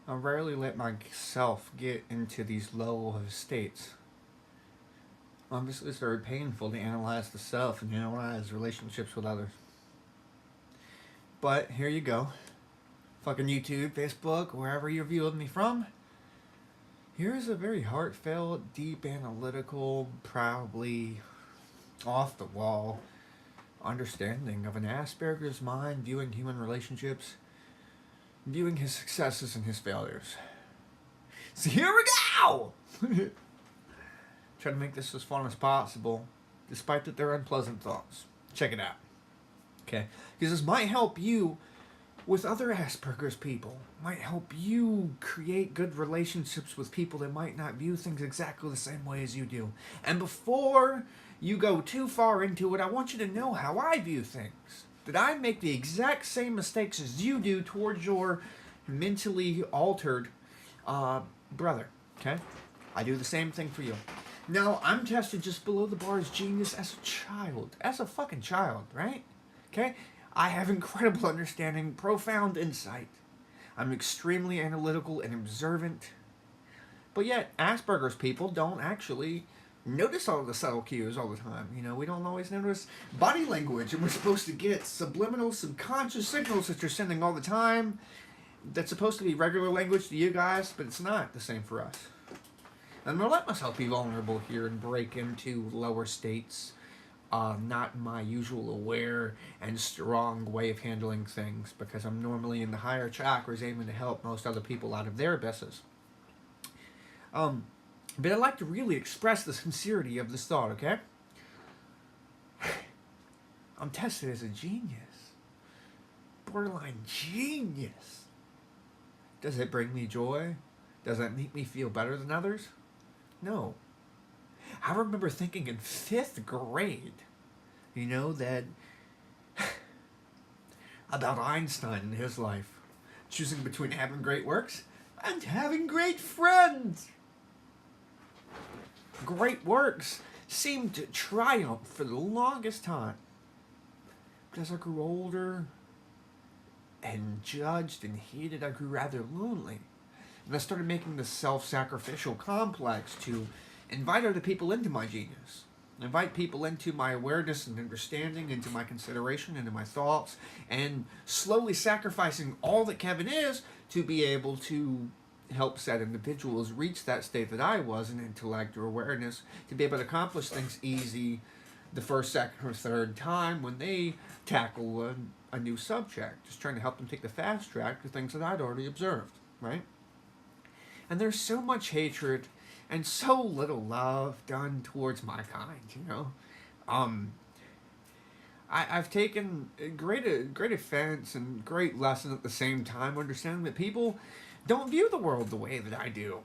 I rarely let myself get into these low states. Obviously, it's very painful to analyze the self and analyze relationships with others. But here you go. Fucking YouTube, Facebook, wherever you're viewing me from. Here's a very heartfelt, deep, analytical, probably off the wall understanding of an Asperger's mind viewing human relationships, viewing his successes and his failures. So here we go! Try to make this as fun as possible, despite that they're unpleasant thoughts. Check it out. Okay? Because this might help you with other Asperger's people. Might help you create good relationships with people that might not view things exactly the same way as you do. And before you go too far into it, I want you to know how I view things. That I make the exact same mistakes as you do towards your mentally altered brother. Okay? I do the same thing for you. Now, I'm tested just below the bar as genius as a child. As a fucking child, right? Okay? I have incredible understanding, profound insight. I'm extremely analytical and observant. But yet, Asperger's people don't actually notice all the subtle cues all the time. You know, we don't always notice body language, and we're supposed to get subliminal, subconscious signals that you're sending all the time. That's supposed to be regular language to you guys, but it's not the same for us. I'm going to let myself be vulnerable here and break into lower states. Not my usual aware and strong way of handling things, because I'm normally in the higher chakras aiming to help most other people out of their abysses. But I'd like to really express the sincerity of this thought, okay? I'm tested as a genius. Borderline genius. Does it bring me joy? Does it make me feel better than others? No. I remember thinking in 5th grade, you know, that about Einstein and his life, choosing between having great works and having great friends. Great works seemed to triumph for the longest time. But as I grew older and judged and hated, I grew rather lonely. And I started making this self-sacrificial complex to invite other people into my genius. Invite people into my awareness and understanding, into my consideration, into my thoughts, and slowly sacrificing all that Kevin is to be able to help said individuals reach that state that I was in intellect or awareness, to be able to accomplish things easy the first, second, or third time when they tackle a new subject. Just trying to help them take the fast track to things that I'd already observed, right? And there's so much hatred and so little love done towards my kind, you know. I've taken great offense and great lesson at the same time, understanding that people don't view the world the way that I do.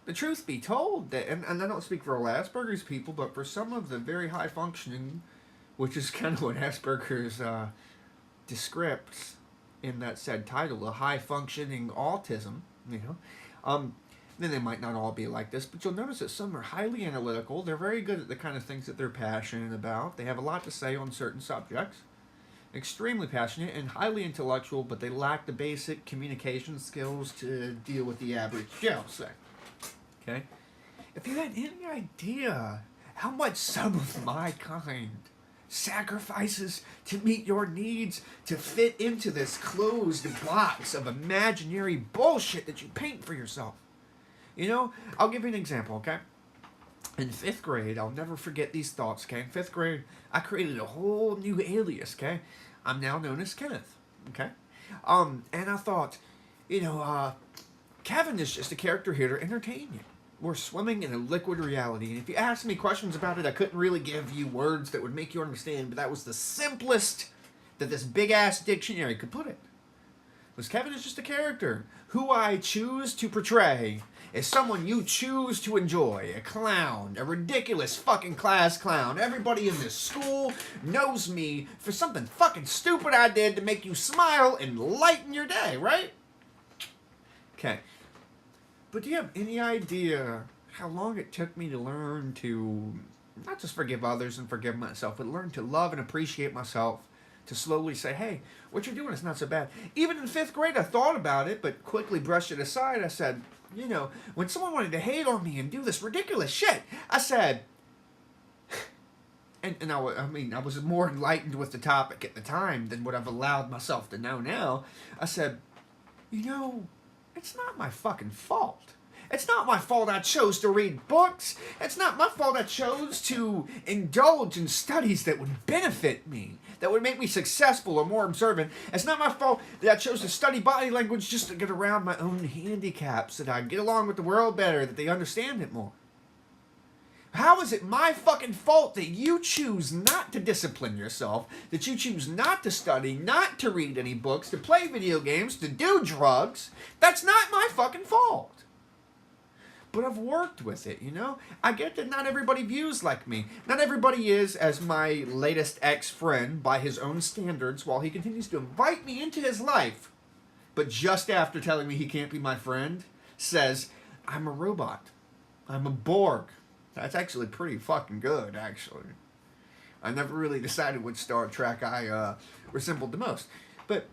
The truth be told, that, and I don't speak for all Asperger's people, but for some of the very high functioning, which is kind of what Asperger's describes in that said title, a high functioning autism, you know. Then they might not all be like this, but you'll notice that some are highly analytical. They're very good at the kind of things that they're passionate about. They have a lot to say on certain subjects. Extremely passionate and highly intellectual, but they lack the basic communication skills to deal with the average Joe, say. Okay? If you had any idea how much some of my kind sacrifices to meet your needs, to fit into this closed box of imaginary bullshit that you paint for yourself. You know, I'll give you an example, okay? In 5th grade, I'll never forget these thoughts, okay? In 5th grade, I created a whole new alias, okay? I'm now known as Kenneth, okay? And I thought, you know, Kevin is just a character here to entertain you. We're swimming in a liquid reality. And if you asked me questions about it, I couldn't really give you words that would make you understand, but that was the simplest that this big-ass dictionary could put it. Was Kevin is just a character. Who I choose to portray is someone you choose to enjoy. A clown. A ridiculous fucking class clown. Everybody in this school knows me for something fucking stupid I did to make you smile and lighten your day, right? Okay. But do you have any idea how long it took me to learn to not just forgive others and forgive myself, but learn to love and appreciate myself to slowly say, hey, what you're doing is not so bad. Even in 5th grade, I thought about it, but quickly brushed it aside. I said, you know, when someone wanted to hate on me and do this ridiculous shit, I said, and I was more enlightened with the topic at the time than what I've allowed myself to know now. I said, you know, it's not my fucking fault. It's not my fault I chose to read books. It's not my fault I chose to indulge in studies that would benefit me, that would make me successful or more observant. It's not my fault that I chose to study body language just to get around my own handicaps, that I get along with the world better, that they understand it more. How is it my fucking fault that you choose not to discipline yourself, that you choose not to study, not to read any books, to play video games, to do drugs? That's not my fucking fault. But I've worked with it, you know? I get that not everybody views like me. Not everybody is, as my latest ex-friend, by his own standards, while he continues to invite me into his life, but just after telling me he can't be my friend, says, I'm a robot. I'm a Borg. That's actually pretty fucking good, actually. I never really decided which Star Trek I resembled the most. But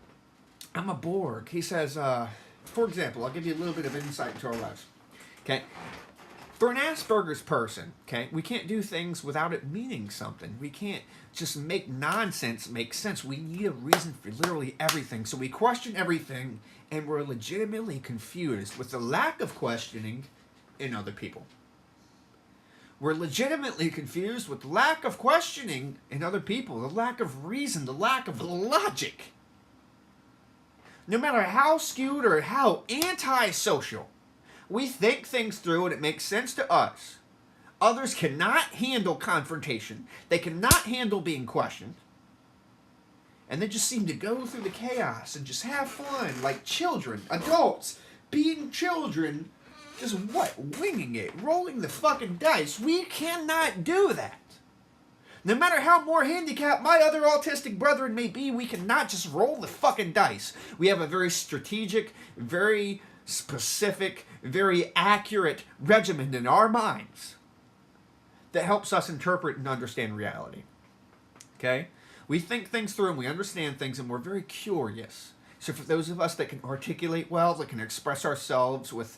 I'm a Borg. He says, for example, I'll give you a little bit of insight into our lives. Okay, for an Asperger's person, okay, we can't do things without it meaning something. We can't just make nonsense make sense. We need a reason for literally everything. So we question everything, and we're legitimately confused with the lack of questioning in other people. We're legitimately confused with the lack of questioning in other people, the lack of reason, the lack of logic. No matter how skewed or how antisocial, we think things through and it makes sense to us. Others cannot handle confrontation. They cannot handle being questioned. And they just seem to go through the chaos and just have fun like children, adults, being children, just winging it, rolling the fucking dice. We cannot do that. No matter how more handicapped my other autistic brethren may be, we cannot just roll the fucking dice. We have a very strategic, very specific, very accurate regimen in our minds that helps us interpret and understand reality. Okay? We think things through and we understand things and we're very curious. So for those of us that can articulate well, that can express ourselves with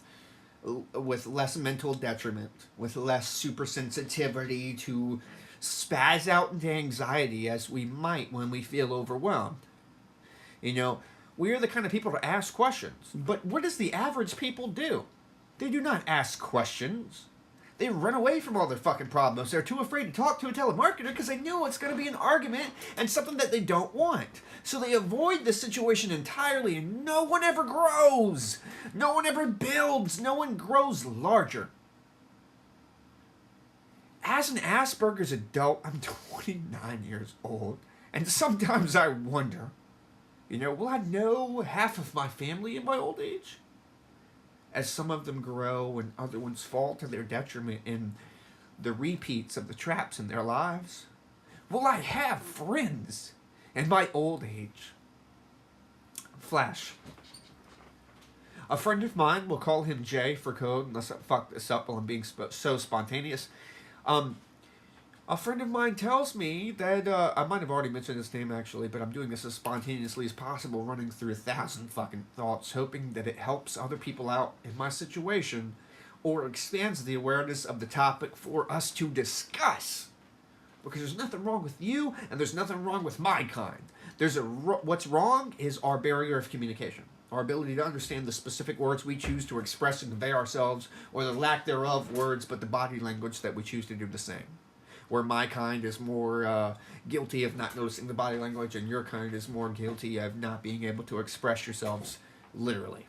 less mental detriment, with less supersensitivity to spaz out into anxiety as we might when we feel overwhelmed. You know, we are the kind of people to ask questions. But what does the average people do? They do not ask questions. They run away from all their fucking problems. They're too afraid to talk to a telemarketer because they know it's going to be an argument and something that they don't want. So they avoid the situation entirely, and no one ever grows. No one ever builds. No one grows larger. As an Asperger's adult, I'm 29 years old, and sometimes I wonder, you know, will I know half of my family in my old age? As some of them grow and other ones fall to their detriment in the repeats of the traps in their lives? Will I have friends in my old age? Flash. A friend of mine, we'll call him Jay for code, unless I fuck this up while I'm being so spontaneous. A friend of mine tells me that, I might have already mentioned his name actually, but I'm doing this as spontaneously as possible, running through 1,000 fucking thoughts, hoping that it helps other people out in my situation, or expands the awareness of the topic for us to discuss. Because there's nothing wrong with you, and there's nothing wrong with my kind. What's wrong is our barrier of communication. Our ability to understand the specific words we choose to express and convey ourselves, or the lack thereof words, but the body language that we choose to do the same. Where my kind is more guilty of not noticing the body language, and your kind is more guilty of not being able to express yourselves literally.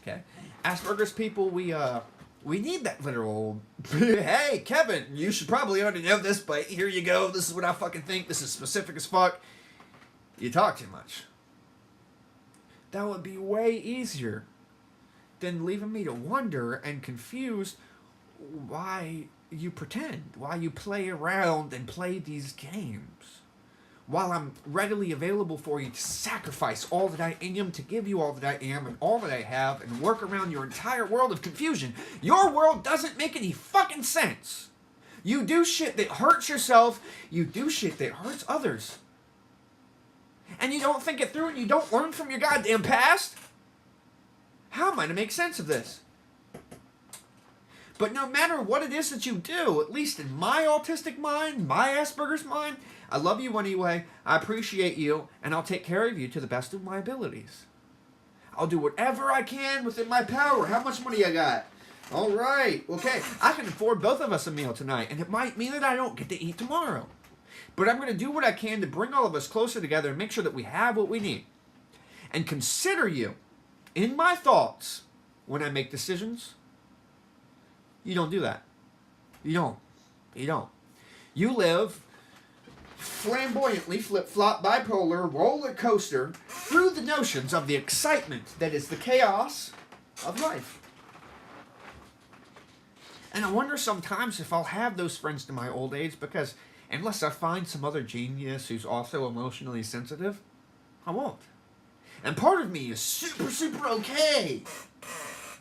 Okay? Asperger's people, we need that literal, hey, Kevin, you should probably already know this, but here you go, this is what I fucking think, this is specific as fuck. You talk too much. That would be way easier than leaving me to wonder and confused why you pretend, why you play around and play these games, while I'm readily available for you to sacrifice all that I am, to give you all that I am and all that I have, and work around your entire world of confusion. Your world doesn't make any fucking sense. You do shit that hurts yourself, you do shit that hurts others. and you don't think it through and you don't learn from your goddamn past, how am I to make sense of this? But no matter what it is that you do, at least in my autistic mind, my Asperger's mind, I love you anyway, I appreciate you, and I'll take care of you to the best of my abilities. I'll do whatever I can within my power. How much money I got? All right, okay. I can afford both of us a meal tonight, and it might mean that I don't get to eat tomorrow. But I'm going to do what I can to bring all of us closer together and make sure that we have what we need. And consider you in my thoughts when I make decisions. You don't do that. You don't. You don't. You live flamboyantly, flip-flop, bipolar, roller coaster through the notions of the excitement that is the chaos of life. And I wonder sometimes if I'll have those friends to my old age, because unless I find some other genius who's also emotionally sensitive, I won't. And part of me is super, super okay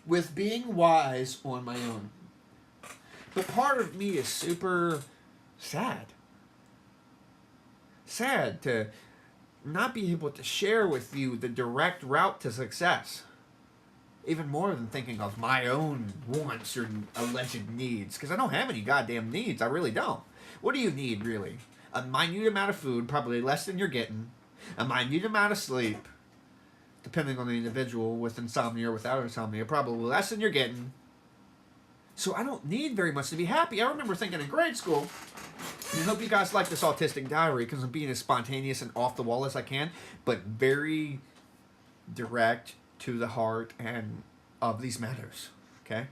with being wise on my own. But part of me is super sad. Sad to not be able to share with you the direct route to success. Even more than thinking of my own wants or alleged needs. Because I don't have any goddamn needs. I really don't. What do you need, really? A minute amount of food, probably less than you're getting. A minute amount of sleep, depending on the individual, with insomnia or without insomnia, probably less than you're getting. So I don't need very much to be happy. I remember thinking in grade school, and I hope you guys like this autistic diary because I'm being as spontaneous and off the wall as I can, but very direct to the heart and of these matters, okay?